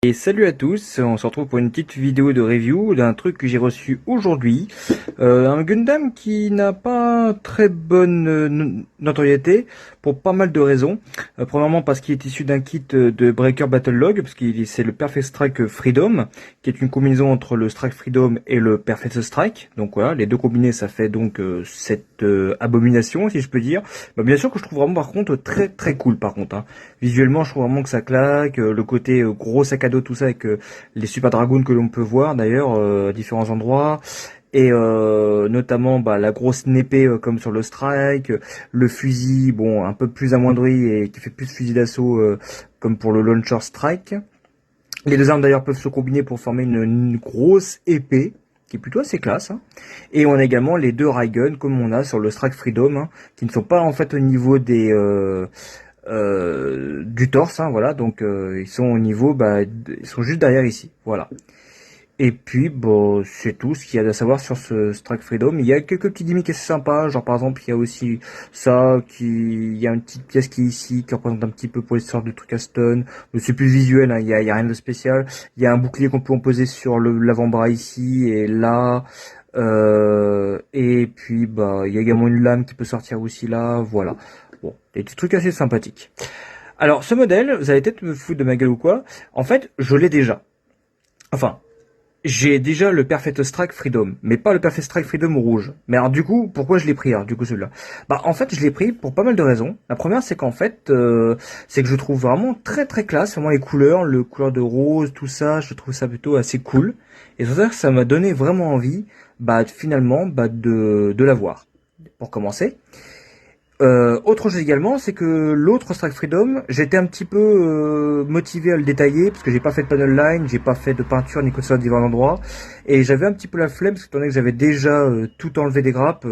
Et salut à tous, on se retrouve pour une petite vidéo de review d'un truc que j'ai reçu aujourd'hui. Un Gundam qui n'a pas très bonne notoriété pour pas mal de raisons. Premièrement parce qu'il est issu d'un kit de Breaker Battle Log, parce que c'est le Perfect Strike Freedom, qui est une combinaison entre le Strike Freedom et le Perfect Strike. Donc voilà, les deux combinés ça fait donc cette abomination si je peux dire. Bah, bien sûr que je trouve vraiment par contre très très cool par contre. Hein. Visuellement je trouve vraiment que ça claque, le côté gros sac à dos tout ça avec les Super Dragoons que l'on peut voir d'ailleurs à différents endroits. Et notamment la grosse épée comme sur le Strike, le fusil bon un peu plus amoindri et qui fait plus fusil d'assaut comme pour le Launcher Strike. Les deux armes d'ailleurs peuvent se combiner pour former une grosse épée qui est plutôt assez classe. Hein. Et on a également les deux Raygun comme on a sur le Strike Freedom, hein, qui ne sont pas en fait au niveau des du torse, hein, voilà, donc ils sont au niveau, ils sont juste derrière ici, voilà. Et puis, bon, c'est tout ce qu'il y a à savoir sur ce Strike Freedom. Il y a quelques petits gimmicks assez sympas, genre par exemple, il y a aussi ça, il y a une petite pièce qui est ici, qui représente un petit peu pour l'histoire de trucs à stun. Mais c'est plus visuel, hein, il y a rien de spécial. Il y a un bouclier qu'on peut poser sur l'avant-bras ici et là. Et puis, il y a également une lame qui peut sortir aussi là, voilà. Bon, des petits trucs assez sympathiques. Alors, ce modèle, vous allez peut-être me foutre de ma gueule ou quoi. En fait, je l'ai déjà. Enfin, j'ai déjà le Perfect Strike Freedom, mais pas le Perfect Strike Freedom rouge. Mais alors du coup, pourquoi je l'ai pris alors du coup celui-là? En fait, je l'ai pris pour pas mal de raisons. La première, c'est qu'en fait, c'est que je trouve vraiment très très classe, vraiment les couleurs, le couleur de rose, tout ça, je trouve ça plutôt assez cool. Et c'est ça que ça m'a donné vraiment envie, finalement, de l'avoir. Pour commencer. Autre chose également, c'est que l'autre Strike Freedom, j'étais un petit peu motivé à le détailler, parce que j'ai pas fait de panel line, j'ai pas fait de peinture ni que ça à divers endroits, et j'avais un petit peu la flemme, parce que étant donné que j'avais déjà tout enlevé des grappes,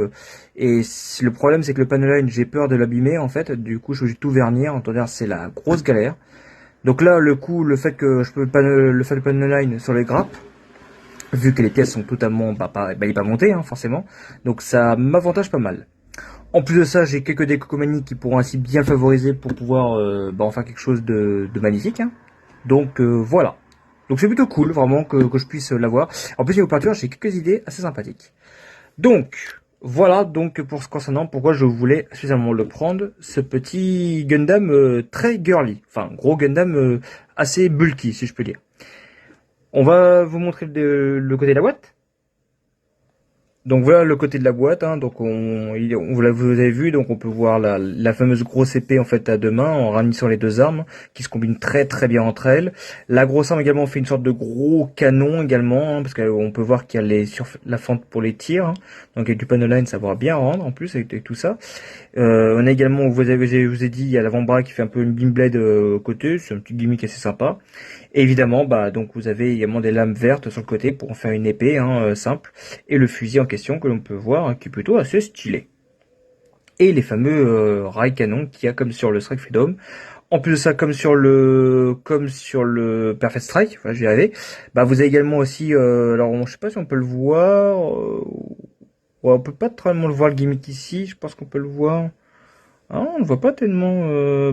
et le problème c'est que le panel line, j'ai peur de l'abîmer en fait, du coup je vais tout vernir, entendez, c'est la grosse galère. Donc là, le fait que je peux le faire le panel line sur les grappes, vu que les pièces sont totalement, il est pas monté, hein, forcément, donc ça m'avantage pas mal. En plus de ça, j'ai quelques décocomanies qui pourront ainsi bien favoriser pour pouvoir en faire quelque chose de magnifique. Hein. Donc voilà. Donc c'est plutôt cool vraiment que je puisse l'avoir. En plus niveau peinture, j'ai quelques idées assez sympathiques. Donc voilà donc pour ce concernant pourquoi je voulais spécialement le prendre, ce petit Gundam très girly. Enfin gros Gundam assez bulky si je peux dire. On va vous montrer le côté de la boîte. Donc voilà le côté de la boîte, hein. Donc vous avez vu, donc on peut voir la fameuse grosse épée en fait à deux mains en réunissant les deux armes qui se combinent très très bien entre elles. La grosse arme également fait une sorte de gros canon également, hein, parce qu'on peut voir qu'il y a la fente pour les tirs, hein. Donc avec du panel line ça va bien rendre en plus avec tout ça. On a également, je vous ai dit, il y a l'avant-bras qui fait un peu une beam blade côté, c'est un petit gimmick assez sympa. Et évidemment, donc vous avez également des lames vertes sur le côté pour en faire une épée simple, et le fusil en question que l'on peut voir, hein, qui est plutôt assez stylé. Et les fameux rails canons qu'il y a comme sur le Strike Freedom. En plus de ça, comme sur le Perfect Strike, voilà, je vais y arriver. Vous avez également aussi, alors je sais pas si on peut le voir. Ouais, on peut pas vraiment le voir le gimmick ici. Je pense qu'on peut le voir. Ah, on ne voit pas tellement.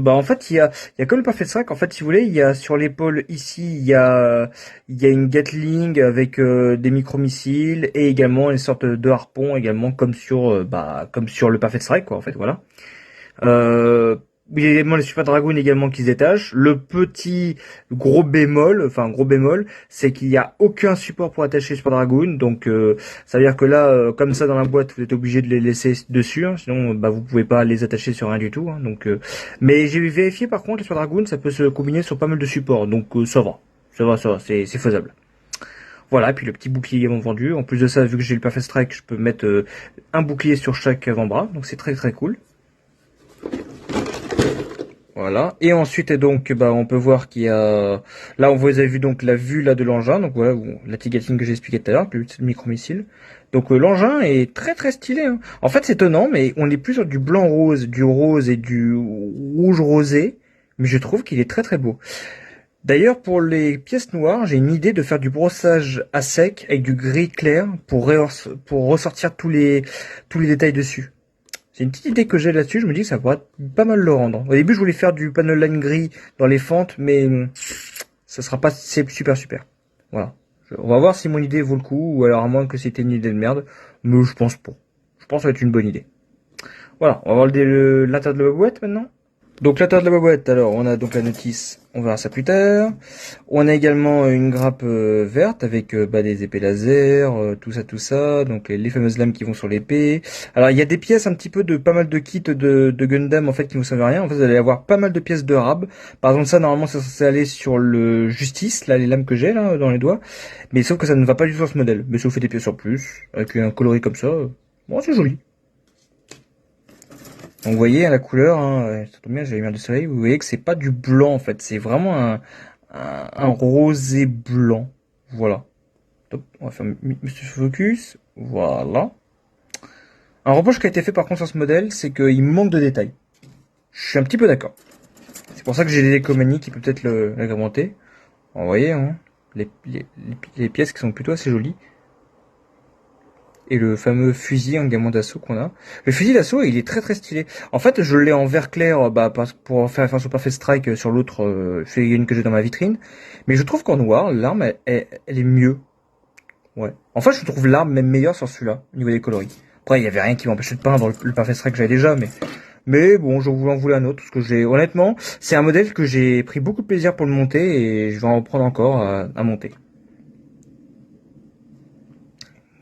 En fait, il y a comme le Perfect Strike. En fait, si vous voulez, il y a sur l'épaule ici, il y a une Gatling avec des micro-missiles et également une sorte de harpon également comme sur le Perfect Strike, quoi. En fait, voilà. Il y a également les Super Dragoon également qui se détachent. Le petit gros bémol, c'est qu'il n'y a aucun support pour attacher Super Dragoon. Donc ça veut dire que là, comme ça dans la boîte, vous êtes obligé de les laisser dessus. Hein, sinon, vous pouvez pas les attacher sur rien du tout. Hein, mais j'ai vérifié par contre, les Super Dragoon, ça peut se combiner sur pas mal de supports. Donc ça va, c'est faisable. Voilà, et puis le petit bouclier également vendu. En plus de ça, vu que j'ai le Perfect Strike, je peux mettre un bouclier sur chaque avant-bras. Donc c'est très très cool. Voilà. Et ensuite, donc, on peut voir qu'il y a, là, vous avez vu donc la vue là de l'engin. Donc voilà, la Tigatine que j'ai expliqué tout à l'heure, le micro-missile. Donc l'engin est très très stylé. Hein. En fait, c'est étonnant, mais on est plus sur du blanc rose, du rose et du rouge rosé. Mais je trouve qu'il est très très beau. D'ailleurs, pour les pièces noires, j'ai une idée de faire du brossage à sec avec du gris clair pour ressortir tous les détails dessus. C'est une petite idée que j'ai là-dessus, je me dis que ça pourrait pas mal le rendre. Au début, je voulais faire du panel line gris dans les fentes, mais ça sera pas super super. Voilà. On va voir si mon idée vaut le coup, ou alors à moins que c'était une idée de merde, mais je pense pas. Je pense que ça va être une bonne idée. Voilà, on va voir l'intérieur de la boîte maintenant. Donc l'intérieur de la boîte, alors on a donc la notice, on verra ça plus tard. On a également une grappe verte avec des épées laser, tout ça, donc les fameuses lames qui vont sur l'épée. Alors il y a des pièces un petit peu de pas mal de kits de Gundam en fait qui vous servent à rien. En fait vous allez avoir pas mal de pièces de rab. Par exemple ça normalement c'est censé aller sur le Justice, là les lames que j'ai là dans les doigts. Mais sauf que ça ne va pas du tout sur ce modèle. Mais ça vous fait des pièces en plus, avec un coloris comme ça. Bon c'est joli. Donc vous voyez la couleur, hein, ça tombe bien, j'ai la lumière du soleil, vous voyez que c'est pas du blanc en fait, c'est vraiment un rosé blanc. Voilà. Top. On va faire Monsieur Focus. Voilà. Un reproche qui a été fait par contre sur ce modèle, c'est qu'il manque de détails. Je suis un petit peu d'accord. C'est pour ça que j'ai des Ecomani qui peut peut-être l'agrémenter. Vous voyez, hein, les pièces qui sont plutôt assez jolies. Et le fameux fusil en gamin d'assaut qu'on a. Le fusil d'assaut, il est très stylé. En fait, je l'ai en vert clair pour faire un Super Fast Strike sur l'autre figurine que j'ai dans ma vitrine. Mais je trouve qu'en noir, l'arme, elle est mieux. Ouais. En fait, je trouve l'arme même meilleure sur celui-là, au niveau des coloris. Après, il y avait rien qui m'empêchait de peindre le Perfect Strike que j'avais déjà, mais bon, je voulais en voulais un autre, parce que honnêtement, c'est un modèle que j'ai pris beaucoup de plaisir pour le monter, et je vais en prendre encore à monter.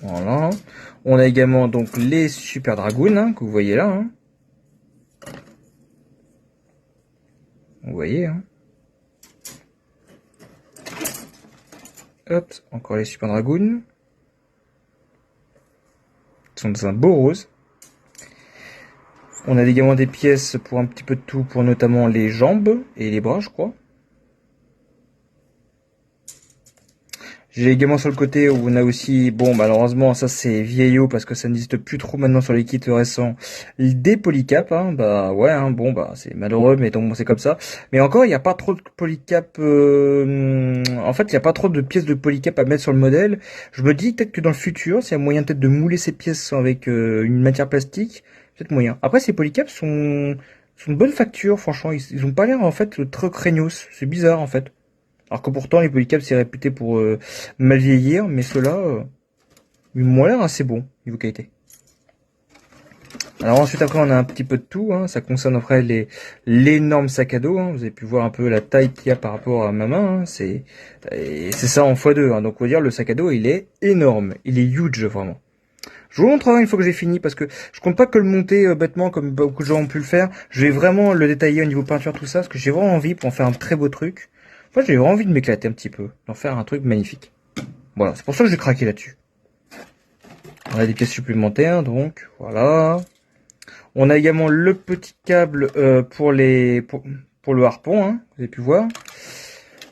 Voilà. On a également donc les Super Dragoons, hein, que vous voyez là. Hein. Vous voyez. Hein. Hop, encore les Super Dragoons. Ils sont dans un beau rose. On a également des pièces pour un petit peu de tout, pour notamment les jambes et les bras, je crois. J'ai également sur le côté où on a aussi, bon malheureusement ça c'est vieillot parce que ça n'existe plus trop maintenant sur les kits récents, des polycaps, hein, ouais, hein, bon c'est malheureux mais donc bon, c'est comme ça. Mais encore il n'y a pas trop de polycap, en fait il n'y a pas trop de pièces de polycap à mettre sur le modèle. Je me dis peut-être que dans le futur, s'il y a moyen peut-être de mouler ces pièces avec une matière plastique, peut-être moyen. Après ces polycaps sont de bonne facture, franchement, ils ont pas l'air en fait très craignos, c'est bizarre en fait. Alors que pourtant, les polycaps, c'est réputé pour mal vieillir, mais ceux-là, ils m'ont l'air assez bons, niveau qualité. Alors ensuite, après, on a un petit peu de tout, hein. Ça concerne après l'énorme sac à dos, hein. Vous avez pu voir un peu la taille qu'il y a par rapport à ma main, hein. C'est ça en x2, hein. Donc, on va dire, le sac à dos, il est énorme. Il est huge, vraiment. Je vous le montrerai une fois que j'ai fini, parce que je compte pas que le monter bêtement, comme beaucoup de gens ont pu le faire. Je vais vraiment le détailler au niveau peinture, tout ça, parce que j'ai vraiment envie pour en faire un très beau truc. Moi, j'ai envie de m'éclater un petit peu, d'en faire un truc magnifique. Voilà, c'est pour ça que j'ai craqué là-dessus. On a des pièces supplémentaires, donc voilà. On a également le petit câble pour le harpon, hein, vous avez pu voir.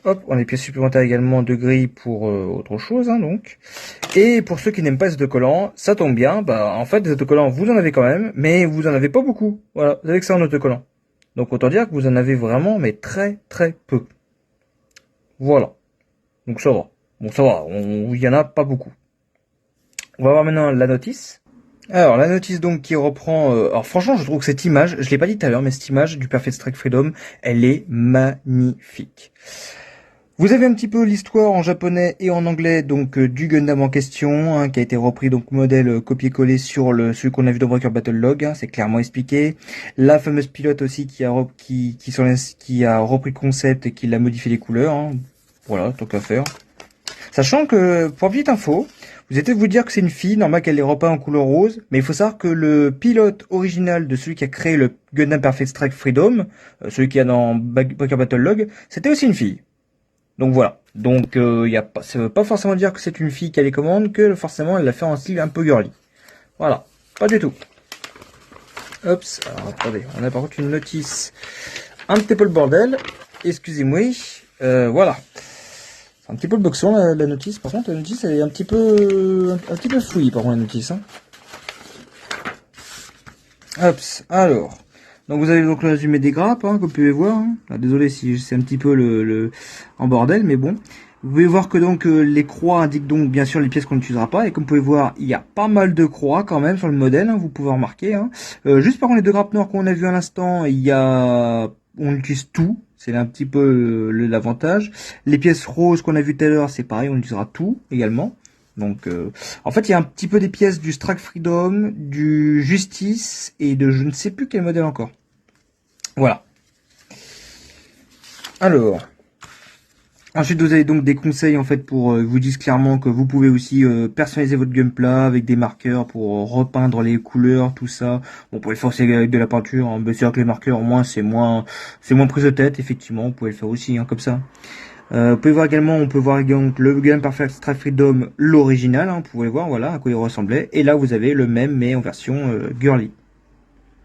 Hop, on a des pièces supplémentaires également de grille pour autre chose, hein, donc. Et pour ceux qui n'aiment pas les autocollants, ça tombe bien. En fait, les autocollants, vous en avez quand même, mais vous en avez pas beaucoup. Voilà, vous avez que ça en autocollant. Donc autant dire que vous en avez vraiment, mais très peu. Voilà. Donc ça va. Bon, ça va. Il y en a pas beaucoup. On va voir maintenant la notice. Alors, la notice donc qui reprend... alors franchement, je trouve que cette image, je l'ai pas dit tout à l'heure, mais cette image du Perfect Strike Freedom, elle est magnifique. Vous avez un petit peu l'histoire en japonais et en anglais donc du Gundam en question, hein, qui a été repris donc modèle copié-collé sur celui qu'on a vu dans Breaker Battle Log, hein, c'est clairement expliqué. La fameuse pilote aussi qui a repris le concept et qui l'a modifié les couleurs, hein. Voilà, tant qu'à faire. Sachant que, pour petite info, vous allez peut-être vous dire que c'est une fille, normal qu'elle les repeint en couleur rose, mais il faut savoir que le pilote original de celui qui a créé le Gundam Perfect Strike Freedom, celui qui a dans Breaker Battle Log, c'était aussi une fille. Donc voilà. Donc ça veut pas forcément dire que c'est une fille qui a les commandes, que forcément elle l'a fait en style un peu girly. Voilà, pas du tout. Hop, alors attendez, on a par contre une notice un petit peu le bordel. Excusez-moi. Voilà. C'est un petit peu le boxon la notice. Par contre la notice elle est un petit peu fouillie par contre la notice. Hein. Hop, alors. Donc vous avez donc le résumé des grappes, hein, comme vous pouvez voir. Hein. Ah, désolé si c'est un petit peu en bordel, mais bon. Vous pouvez voir que donc les croix indiquent donc bien sûr les pièces qu'on n'utilisera pas. Et comme vous pouvez voir, il y a pas mal de croix quand même sur le modèle, hein, vous pouvez remarquer. Hein. Juste par contre les deux grappes noires qu'on a vu à l'instant, on utilise tout. C'est un petit peu l'avantage. Les pièces roses qu'on a vu tout à l'heure, c'est pareil, on utilisera tout également. Donc, en fait, il y a un petit peu des pièces du Strike Freedom, du Justice et de je ne sais plus quel modèle encore. Voilà. Alors, ensuite vous avez donc des conseils en fait pour vous disent clairement que vous pouvez aussi personnaliser votre Gunpla avec des marqueurs pour repeindre les couleurs, tout ça. Bon, vous pouvez le faire aussi avec de la peinture, hein. Mais c'est vrai que les marqueurs au moins c'est moins prise de tête, effectivement, vous pouvez le faire aussi hein, comme ça. Vous pouvez voir également, on peut voir également le Gun Perfect Strike Freedom, l'original, hein, vous pouvez voir voilà à quoi il ressemblait. Et là vous avez le même mais en version girly.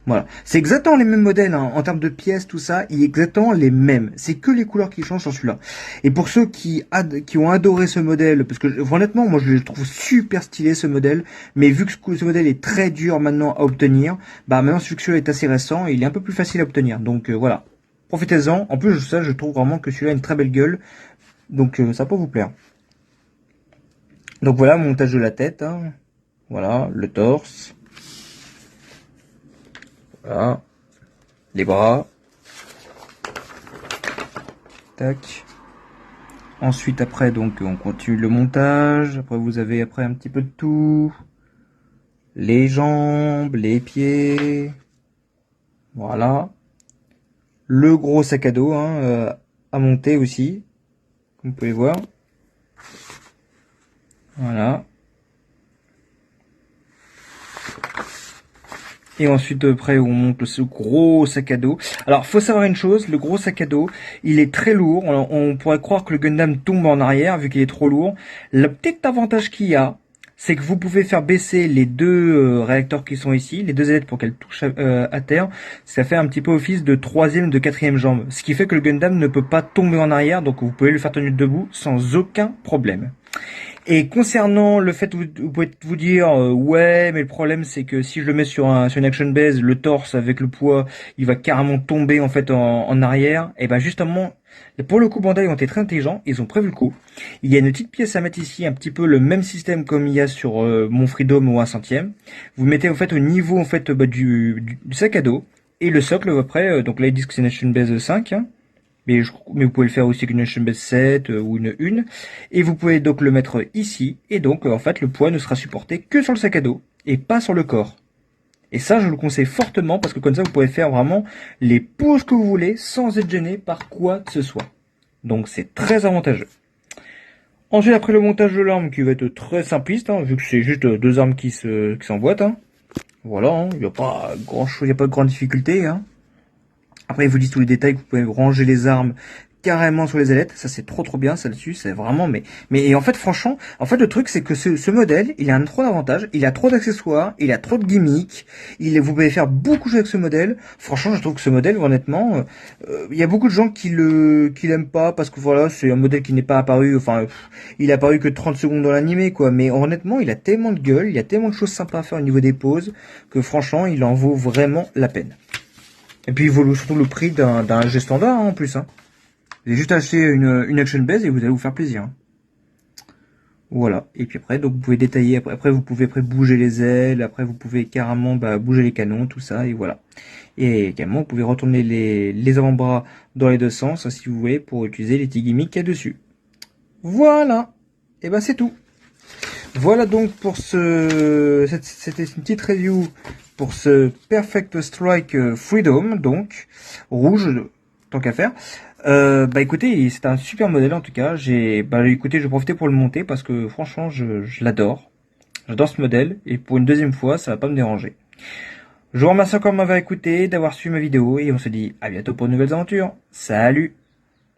Voilà, c'est exactement les mêmes modèles hein. En termes de pièces, tout ça, il est exactement les mêmes. C'est que les couleurs qui changent sur celui-là. Et pour ceux qui ont adoré ce modèle, parce que honnêtement, moi je le trouve super stylé ce modèle, mais vu que ce modèle est très dur maintenant à obtenir, bah maintenant celui que celui-là est assez récent, et il est un peu plus facile à obtenir. Donc voilà, profitez-en. En plus de ça, je trouve vraiment que celui-là a une très belle gueule, donc ça peut vous plaire. Donc voilà, montage de la tête, hein. Voilà, le torse. Voilà. Les bras. Tac. Ensuite, après, donc, on continue le montage. Après, vous avez après un petit peu de tout. Les jambes, les pieds. Voilà. Le gros sac à dos hein, à monter aussi. Comme vous pouvez voir. Voilà. Et ensuite, après, on monte ce gros sac à dos. Alors, faut savoir une chose, le gros sac à dos, il est très lourd. On pourrait croire que le Gundam tombe en arrière, vu qu'il est trop lourd. Le petit avantage qu'il y a, c'est que vous pouvez faire baisser les deux réacteurs qui sont ici, les deux ailettes pour qu'elles touchent à terre. Ça fait un petit peu office de troisième, de quatrième jambe. Ce qui fait que le Gundam ne peut pas tomber en arrière, donc vous pouvez le faire tenir debout sans aucun problème. Et concernant le fait, vous pouvez vous dire, ouais, mais le problème c'est que si je le mets sur une action base, le torse avec le poids, il va carrément tomber en fait en arrière. Et ben justement, pour le coup, Bandai ont été très intelligents, ils ont prévu le coup. Il y a une petite pièce à mettre ici, un petit peu le même système comme il y a sur mon Freedom ou un centième. Vous mettez en fait au niveau en fait du sac à dos et le socle après. Donc là ils disent que c'est une action base 5. Hein. Mais vous pouvez le faire aussi avec une HMB 7 ou une 1. Et vous pouvez donc le mettre ici. Et donc, en fait, le poids ne sera supporté que sur le sac à dos et pas sur le corps. Et ça, je le conseille fortement parce que comme ça, vous pouvez faire vraiment les poses que vous voulez sans être gêné par quoi que ce soit. Donc, c'est très avantageux. Ensuite, après le montage de l'arme qui va être très simpliste, hein, vu que c'est juste deux armes qui s'emboîtent. Hein. Voilà, hein, il n'y a pas grand-chose, il n'y a pas de grande difficulté. Hein. Après, ils vous disent tous les détails, que vous pouvez ranger les armes carrément sur les ailettes. Ça, c'est trop bien, ça dessus. C'est vraiment, mais en fait, franchement, en fait, le truc, c'est que ce modèle, il a trop d'avantages, il a trop d'accessoires, il a trop de gimmicks. Vous pouvez faire beaucoup de choses avec ce modèle. Franchement, je trouve que ce modèle, honnêtement, il y a beaucoup de gens qui l'aiment pas parce que voilà, c'est un modèle qui n'est pas apparu, enfin, il est apparu que 30 secondes dans l'animé, quoi. Mais honnêtement, il a tellement de gueule, il y a tellement de choses sympas à faire au niveau des poses que franchement, il en vaut vraiment la peine. Et puis il vaut surtout le prix d'un G standard hein, en plus. Hein. Vous avez juste acheté une action base et vous allez vous faire plaisir. Hein. Voilà. Et puis après, donc vous pouvez détailler. Après vous pouvez bouger les ailes. Après vous pouvez carrément bouger les canons, tout ça. Et voilà. Et également vous pouvez retourner les avant-bras dans les deux sens si vous voulez pour utiliser les petits gimmicks qu'il y a dessus. Voilà. Et ben c'est tout. Voilà donc pour c'était une petite review pour ce Perfect Strike Freedom, donc rouge, tant qu'à faire. Écoutez, c'est un super modèle en tout cas. Écoutez, je vais profiter pour le monter parce que franchement, je l'adore. J'adore ce modèle et pour une deuxième fois, ça va pas me déranger. Je vous remercie encore de m'avoir écouté, d'avoir suivi ma vidéo et on se dit à bientôt pour de nouvelles aventures. Salut!